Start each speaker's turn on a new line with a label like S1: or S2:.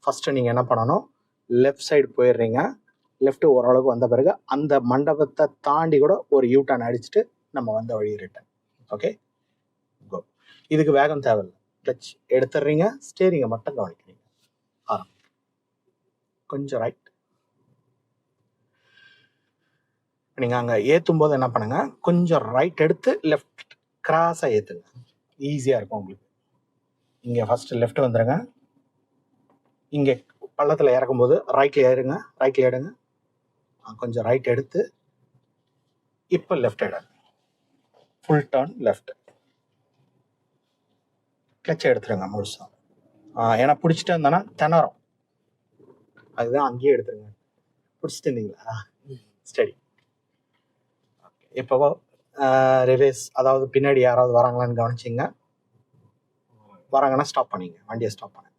S1: First நீங்கள் என்ன பண்ணணும், லெஃப்ட் சைடு போயிடுறீங்க. லெஃப்ட் ஓரளவுக்கு வந்த பிறகு அந்த மண்டபத்தை தாண்டி கூட ஒரு யூட்டர்ன் அடிச்சுட்டு நம்ம வந்த வழி ரிட்டர்ன். ஓகே, கோ. இதுக்கு வேகம் தேவையில்லை. கிளச் எடுத்துடுறீங்க, ஸ்டேரிங்கை மட்டும் கவனிக்கிறீங்க. கொஞ்சம் ரைட். நீங்கள் அங்கே ஏற்றும் போது என்ன பண்ணுங்க, கொஞ்சம் ரைட் எடுத்து லெஃப்ட் கிராஸாக ஏற்றுங்க. ஈஸியாக இருக்கும் உங்களுக்கு. இங்கே ஃபஸ்ட்டு லெஃப்ட் வந்துடுங்க. இங்கே பள்ளத்தில் இறக்கும்போது ரைட்டில் ஏறுங்க, ரைட்டில் எடுங்க. கொஞ்சம் ரைட் எடுத்து இப்போ லெஃப்ட் எடுங்க. Full turn left. கிளச்சை எடுத்துருங்க முழுசாக. ஏன்னா பிடிச்சிட்டு இருந்தேன்னா திணறும், அதுதான் அங்கேயே எடுத்துருங்க. பிடிச்சிட்டு இருந்தீங்களா? ஸ்டடி. இப்போ ரிவேஸ், அதாவது பின்னாடி யாராவது வராங்களான்னு கவனிச்சிங்க. வராங்கன்னா ஸ்டாப் பண்ணிங்க, வண்டியை ஸ்டாப் பண்ணுங்க.